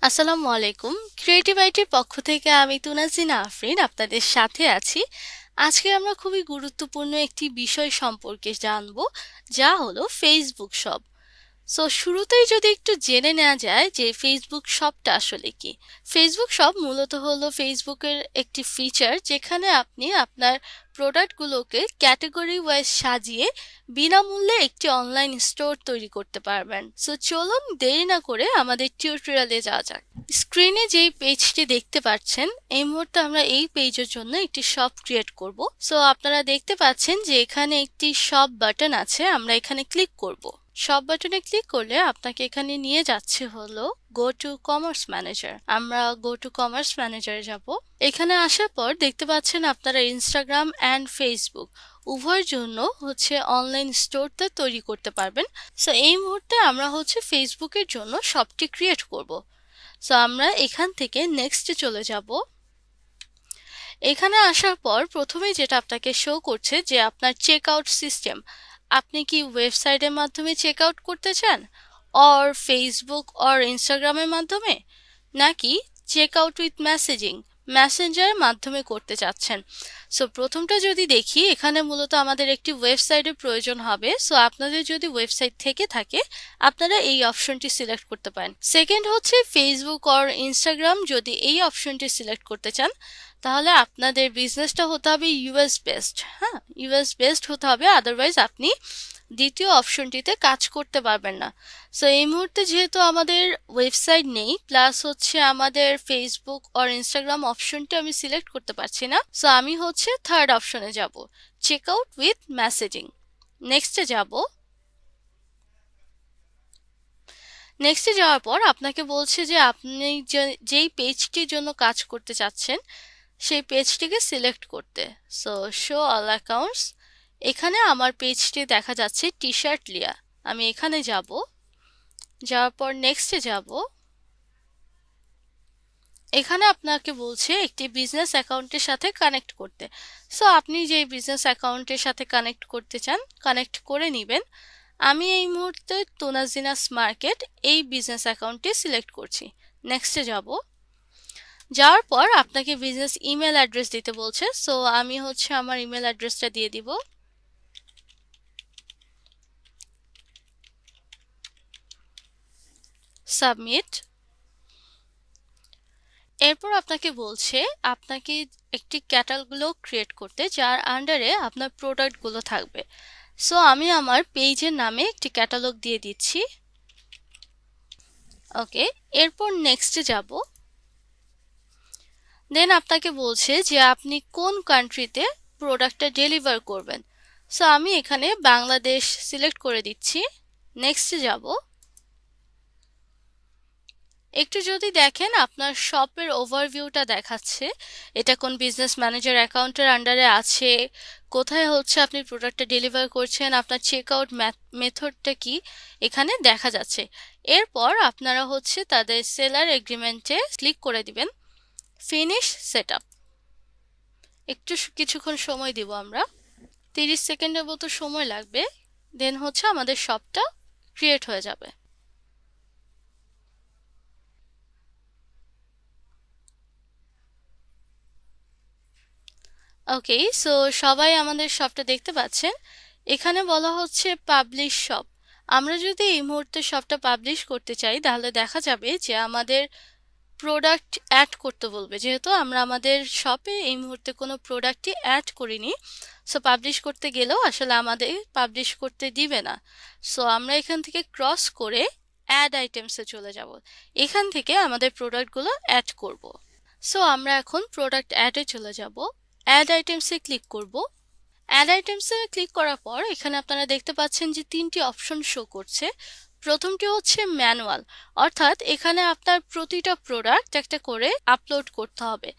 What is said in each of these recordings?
আসসালামু আলাইকুম। ক্রিয়েটিভ আইটির পক্ষ থেকে আমি তুনাজিনা আফরিন আপনাদের সাথে আছি। আজকে আমরা খুবই গুরুত্বপূর্ণ একটি বিষয় সম্পর্কে জানব, যা হলো ফেসবুক শপ। শুরুতেই যদি একটু জেনে নেওয়া যায় যে ফেসবুক শপটা আসলে কি। ফেসবুক শপ মূলত হলো ফেসবুকের একটি ফিচার, যেখানে আপনি আপনার প্রোডাক্টগুলোকে ক্যাটাগরি ওয়াইজ সাজিয়ে বিনামূল্যে একটি অনলাইন স্টোর তৈরি করতে পারবেন। চলুন দেরি না করে আমাদের টিউটোরিয়ালে যাওয়া যাক। স্ক্রিনে যেই পেজটি দেখতে পাচ্ছেন, এই মুহূর্তে আমরা এই পেজের জন্য একটি শপ ক্রিয়েট করব। আপনারা দেখতে পাচ্ছেন যে এখানে একটি শপ বাটন আছে, আমরা এখানে ক্লিক করব। শপ বাটনে ক্লিক করলে আপনাকে এখানে নিয়ে যাচ্ছে হলো গো টু কমার্স ম্যানেজার। আমরা গো টু কমার্স ম্যানেজারে যাব। এখানে আসার পর দেখতে পাচ্ছেন আপনারা ইনস্টাগ্রাম অ্যান্ড ফেসবুক উভয়ের জন্য অনলাইন স্টোরটা তৈরি করতে পারবেন। এই মুহূর্তে আমরা ফেসবুকের জন্য শপটি ক্রিয়েট করব। আমরা এখান থেকে নেক্সটে চলে যাব। এখানে আসার পর প্রথমেই যেটা আপনাকে শো করছে যে আপনার চেক আউট সিস্টেম। আপনি কি ওয়েবসাইটের মাধ্যমে চেক আউট করতে চান, অর ফেসবুক অর ইনস্টাগ্রামের মাধ্যমে, নাকি চেক আউট উইথ মেসেঞ্জারের মাধ্যমে করতে চাচ্ছেন? প্রথমটা যদি দেখি, এখানে মূলত আমাদের একটি ওয়েবসাইটের প্রয়োজন হবে। আপনাদের যদি ওয়েবসাইট থেকে থাকে, আপনারা এই অপশনটি সিলেক্ট করতে পারেন। সেকেন্ড হচ্ছে ফেসবুক অর ইনস্টাগ্রাম। যদি এই অপশনটি সিলেক্ট করতে চান, তাহলে আপনাদের বিজনেসটা হতে হবে ইউএস বেসড। হ্যাঁ, ইউএস বেসড হতে হবে, আদারওয়াইজ আপনি দ্বিতীয় অপশনটিতে কাজ করতে পারবেন না। এই মুহূর্তে যেহেতু আমাদের ওয়েবসাইট নেই, প্লাস আমাদের ফেসবুক অর ইনস্টাগ্রাম অপশনটি আমি সিলেক্ট করতে পারছি না। আমি থার্ড অপশনে যাব, চেক আউট উইথ মেসেজিং। নেক্সটে যাব। নেক্সটে যাওয়ার পর আপনাকে বলছে যে আপনি যেই পেজটির জন্য কাজ করতে চাচ্ছেন, সেই পেজটিকে সিলেক্ট করতে। Show all accounts. এখানে আমার পেজটি দেখা যাচ্ছে টি শার্ট লিয়া। আমি এখানে যাব। যাওয়ার পর নেক্সটে যাব। এখানে আপনাকে বলছে একটি বিজনেস অ্যাকাউন্টের সাথে কানেক্ট করতে। আপনি যে বিজনেস অ্যাকাউন্টের সাথে কানেক্ট করতে চান, কানেক্ট করে নেবেন। আমি এই মুহূর্তে তুনাজিনাস মার্কেট এই বিজনেস অ্যাকাউন্টটি সিলেক্ট করছি। নেক্সটে যাব। যাওয়ার পর আপনাকে বিজনেস ইমেল অ্যাড্রেস দিতে বলছে। আমি আমার ইমেল অ্যাড্রেসটা দিয়ে দিব। সাবমিট। এরপর আপনাকে বলছে আপনাকে একটি ক্যাটালগ ক্রিয়েট করতে, যার আন্ডারে আপনার প্রোডাক্টগুলো থাকবে। আমি আমার পেজের নামে একটি ক্যাটালগ দিয়ে দিচ্ছি। ওকে, এরপর নেক্সটে যাব। দেন আপনাকে বলছে যে আপনি কোন কান্ট্রিতে প্রোডাক্টটা ডেলিভার করবেন। আমি এখানে বাংলাদেশ সিলেক্ট করে দিচ্ছি। নেক্সটে যাব। একটু যদি দেখেন, আপনার শপের ওভারভিউটা দেখাচ্ছে, এটা কোন বিজনেস ম্যানেজার অ্যাকাউন্টের আন্ডারে আছে, কোথায় আপনি প্রোডাক্টটা ডেলিভার করছেন, আপনার চেক আউট মেথডটা কি, এখানে দেখা যাচ্ছে। এরপর আপনারা তাদের সেলার এগ্রিমেন্টে ক্লিক করে দিবেন, ফিনিশ সেট আপ। কিছুক্ষণ সময় দিব আমরা, 30 সেকেন্ডের মতো সময় লাগবে। দেন আমাদের শপটা ক্রিয়েট হয়ে যাবে। ওকে, সবাই আমাদের শপটা দেখতে পাচ্ছেন। এখানে বলা হচ্ছে পাবলিশ শপ। আমরা যদি এই মুহূর্তে শপটা পাবলিশ করতে চাই, তাহলে দেখা যাবে যে আমাদের প্রোডাক্ট অ্যাড করতে বলবে, যেহেতু আমরা আমাদের শপে এই মুহূর্তে কোনো প্রোডাক্টই অ্যাড করিনি। পাবলিশ করতে গেলেও আসলে আমাদের পাবলিশ করতে দিবে না। আমরা এখান থেকে ক্রস করে অ্যাড আইটেমসে চলে যাব। এখান থেকে আমাদের প্রোডাক্টগুলো অ্যাড করব। আমরা এখন প্রোডাক্ট অ্যাডে চলে যাব। অ্যাড আইটেমসে ক্লিক করব। অ্যাড আইটেমসে ক্লিক করার পর এখানে আপনারা দেখতে পাচ্ছেন যে 3টি অপশন শো করছে। প্রথমটি ম্যানুয়াল, অর্থাৎ এখানে আপনার প্রতিটা প্রোডাক্ট একটা করে আপলোড করতে হবে।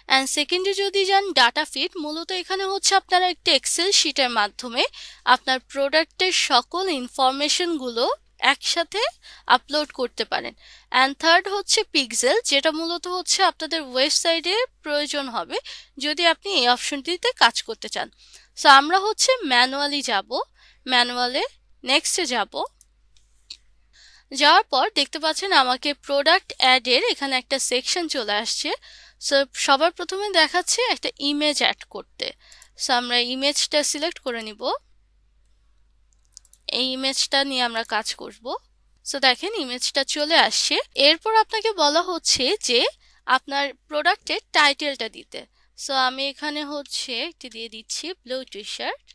অ্যান্ড সেকেন্ডে যদি যান ডাটা ফিড, মূলত এখানে আপনারা একটি এক্সেল শিটের মাধ্যমে আপনার প্রোডাক্টের সকল ইনফরমেশনগুলো একসাথে আপলোড করতে পারেন। অ্যান্ড থার্ড পিক্সেল, যেটা মূলত আপনাদের ওয়েবসাইটে প্রয়োজন হবে যদি আপনি এই অপশনটিতে কাজ করতে চান। আমরা ম্যানুয়ালি যাব। ম্যানুয়ালে নেক্সটে যাব। যাওয়ার পর দেখতে পাচ্ছেন আমাকে প্রোডাক্ট অ্যাডের এখানে একটা সেকশন চলে আসছে। সো সবার প্রথমে দেখাচ্ছে একটা ইমেজ অ্যাড করতে। সো আমরা ইমেজটা সিলেক্ট করে নিব, এই ইমেজটা নিয়ে আমরা কাজ করব। সো দেখেন ইমেজটা চলে আসছে। এরপর আপনাকে বলা হচ্ছে যে আপনার প্রোডাক্টের টাইটেলটা দিতে। সো আমি এখানে হচ্ছে একটি দিয়ে দিচ্ছি ব্লু টি শার্ট।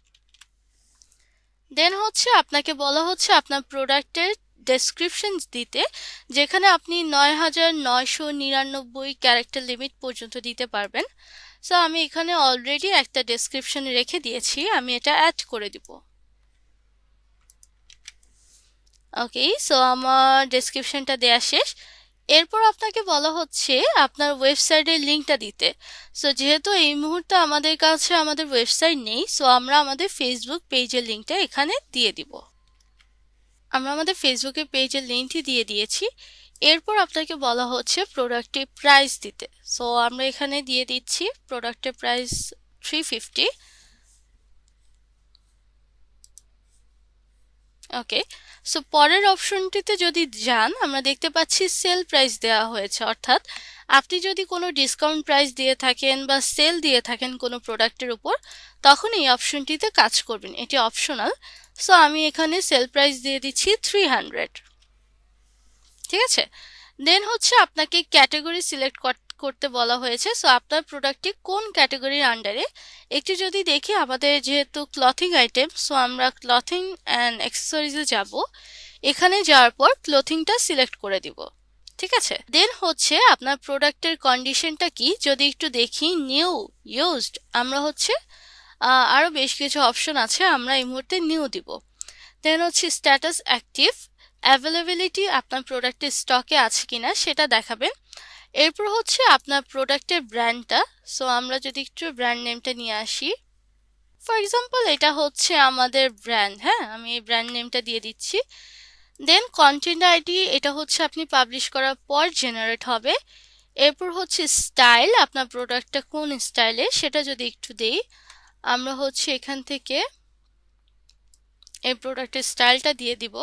দেন হচ্ছে আপনাকে বলা হচ্ছে আপনার প্রোডাক্টের ডেসক্রিপশন দিতে, যেখানে আপনি ৯,৯৯৯ ক্যারেক্টার লিমিট পর্যন্ত দিতে পারবেন। সো আমি এখানে অলরেডি একটা ডেসক্রিপশন রেখে দিয়েছি, আমি এটা অ্যাড করে দিব। ওকে, সো আমার ডেসক্রিপশনটা দেয়া শেষ। এরপর আপনাকে বলা হচ্ছে আপনার ওয়েবসাইটের লিঙ্কটা দিতে। সো যেহেতু এই মুহূর্তে আমাদের কাছে আমাদের ওয়েবসাইট নেই, সো আমরা আমাদের ফেসবুক পেজের লিঙ্কটা এখানে দিয়ে দিব। আমরা আমাদের ফেসবুকের পেজের লিঙ্কটি দিয়ে দিয়েছি। এরপর আপনাকে বলা হচ্ছে প্রোডাক্টের প্রাইস দিতে। সো আমরা এখানে দিয়ে দিচ্ছি প্রোডাক্টের প্রাইস 350। ওকে, সো পরের অপশনটিতে যদি যান আমরা দেখতে পাচ্ছি সেল প্রাইস দেওয়া হয়েছে, অর্থাৎ আপনি যদি কোনো ডিসকাউন্ট প্রাইস দিয়ে থাকেন বা সেল দিয়ে থাকেন কোনো প্রোডাক্টের উপর, তখন এই অপশনটিতে কাজ করবেন, এটি অপশনাল। সো আমি এখানে সেল প্রাইস দিয়ে দিচ্ছি 300। ঠিক আছে, দেন হচ্ছে আপনাকে ক্যাটাগরি সিলেক্ট করতে বলা হয়েছে। সো আপনার প্রোডাক্টটি কোন ক্যাটাগরির আন্ডারে, একটু যদি দেখি আমাদের যেহেতু ক্লথিং আইটেম, সো আমরা ক্লথিং অ্যান্ড অ্যাক্সেসরিজে যাব। এখানে যাওয়ার পর ক্লথিংটা সিলেক্ট করে দিব। ঠিক আছে, দেন হচ্ছে আপনার প্রোডাক্টের কন্ডিশনটা কি, যদি একটু দেখি নিউ, ইউজড, আমরা হচ্ছে আরও বেশ কিছু অপশন আছে, আমরা এই মুহূর্তে নিউ দিব। দেন হচ্ছে স্ট্যাটাস অ্যাক্টিভ, অ্যাভেলেবিলিটি, আপনার প্রোডাক্টের স্টকে আছে কিনা সেটা দেখাবেন। এরপর হচ্ছে আপনার প্রোডাক্টের ব্র্যান্ডটা। সো আমরা যদি একটু ব্র্যান্ড নেমটা নিয়ে আসি, ফর এক্সাম্পল এটা হচ্ছে আমাদের ব্র্যান্ড, হ্যাঁ আমি এই ব্র্যান্ড নেমটা দিয়ে দিচ্ছি। দেন কন্টেন্ট আইডি, এটা হচ্ছে আপনি পাবলিশ করার পর জেনারেট হবে। এরপর হচ্ছে স্টাইল, আপনার প্রোডাক্টটা কোন স্টাইলে সেটা যদি একটু দেই, আমরা হচ্ছে এখান থেকে এই প্রোডাক্টের স্টাইলটা দিয়ে দিব।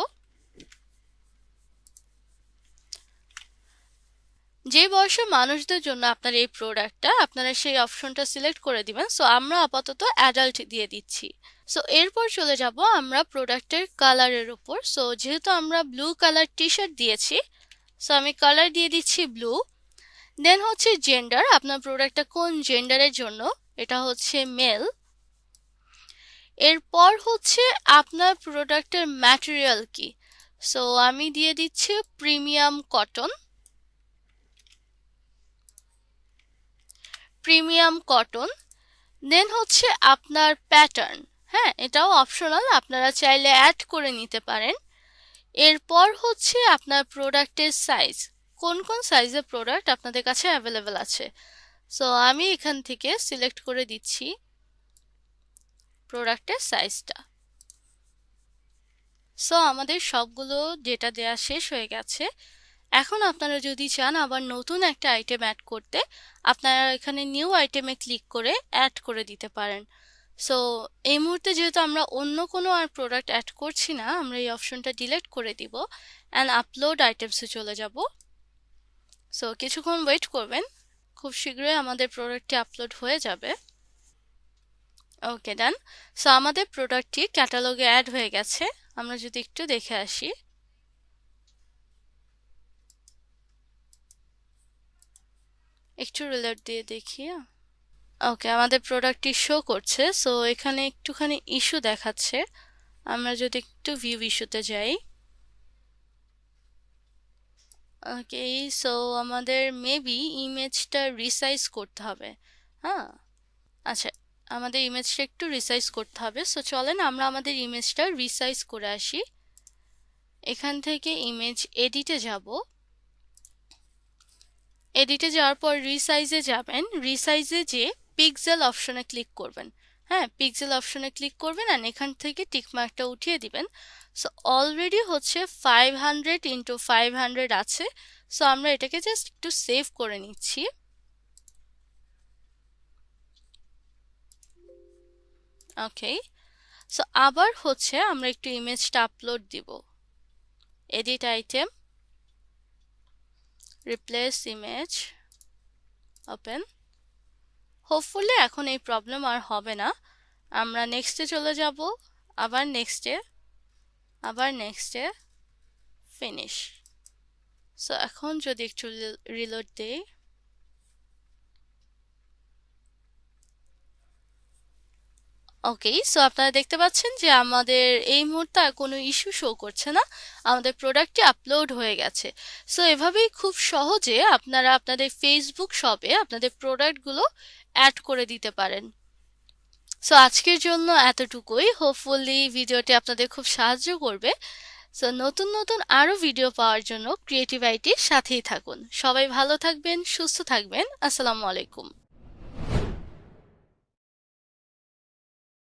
যে বয়সের মানুষদের জন্য আপনার এই প্রোডাক্টটা, আপনারা সেই অপশনটা সিলেক্ট করে দিবেন। সো আমরা আপাতত অ্যাডাল্ট দিয়ে দিচ্ছি। সো এরপর চলে যাব আমরা প্রোডাক্টের কালারের উপর। সো যেহেতু আমরা ব্লু কালার টি শার্ট দিয়েছি, সো আমি কালার দিয়ে দিচ্ছি ব্লু। দেন হচ্ছে জেন্ডার, আপনার প্রোডাক্টটা কোন জেন্ডারের জন্য, এটা হচ্ছে মেল। এরপর হচ্ছে আপনার প্রোডাক্টের ম্যাটেরিয়াল কি, সো আমি দিয়ে দিচ্ছি premium cotton. Premium cotton. Then হচ্ছে আপনার প্যাটার্ন, হ্যাঁ এটাও অপশনাল, আপনারা চাইলে অ্যাড করে নিতে পারেন। এরপর হচ্ছে আপনার প্রোডাক্টের সাইজ, কোন কোন সাইজের প্রোডাক্ট আপনাদের কাছে অ্যাভেলেবেল আছে। সো আমি এখান থেকে সিলেক্ট করে দিচ্ছি প্রোডাক্টের সাইজটা। সো আমাদের সবগুলো ডেটা দেয়া শেষ হয়ে গেছে। এখন আপনারা যদি চান আবার নতুন একটা আইটেম অ্যাড করতে, আপনারা এখানে নিউ আইটেমে ক্লিক করে অ্যাড করে দিতে পারেন। সো এই মুহূর্তে যেহেতু আমরা অন্য কোনো আর প্রোডাক্ট অ্যাড করছি না, আমরা এই অপশনটা ডিলিট করে দিব অ্যান্ড আপলোড আইটেমসে চলে যাব। সো কিছুক্ষণ ওয়েট করবেন, খুব শীঘ্রই আমাদের প্রোডাক্টটি আপলোড হয়ে যাবে। ওকে ডান। সো আমাদের প্রোডাক্টটি ক্যাটালগে অ্যাড হয়ে গেছে, আমরা যদি একটু দেখে আসি। একটু রিলোড দিয়ে দেখি। ওকে, আমাদের প্রোডাক্টটি শো করছে। সো এখানে একটুখানি ইস্যু দেখাচ্ছে, আমরা যদি একটু ভিউ ইস্যুতে যাই। ওকে, সো আমাদের মেবি ইমেজটা রিসাইজ করতে হবে। হ্যাঁ আচ্ছা, আমাদের ইমেজটা একটু রিসাইজ করতে হবে। সো চলেন আমরা আমাদের ইমেজটা রিসাইজ করে আসি। এখান থেকে ইমেজ এডিটে যাব। এডিটে যাওয়ার পর রিসাইজে যাবেন, রিসাইজে যে পিক্সেল অপশনে ক্লিক করবেন। হ্যাঁ পিক্সেল অপশনে ক্লিক করবেন আর এখান থেকে টিকমার্কটা উঠিয়ে দিবেন। সো অলরেডি হচ্ছে 500 × 500 আছে। সো আমরা এটাকে জাস্ট একটু সেভ করে নিচ্ছি। ওকে, সো আবার হচ্ছে আমরা একটু ইমেজটা আপলোড দিব। Edit item, replace image, open. Hopefully এখন এই প্রবলেম আর হবে না। আমরা নেক্সটে চলে যাব, আবার নেক্সটে, আবার নেক্সটে, ফিনিশ। সো এখন যদি একটু রিলোড দেই, ওকে। সো আপনারা দেখতে পাচ্ছেন যে আমাদের এই মুহূর্তে আর কোনো ইস্যু শো করছে না, আমাদের প্রোডাক্টটি আপলোড হয়ে গেছে। সো এভাবেই খুব সহজে আপনারা আপনাদের ফেসবুক শপে আপনাদের প্রোডাক্টগুলো অ্যাড করে দিতে পারেন। সো আজকের জন্য এতটুকুই। হোপফুলি ভিডিওটি আপনাদের খুব সাহায্য করবে। সো নতুন নতুন আরও ভিডিও পাওয়ার জন্য ক্রিয়েটিভ আইটির সাথেই থাকুন। সবাই ভালো থাকবেন, সুস্থ থাকবেন। আসসালামু আলাইকুম।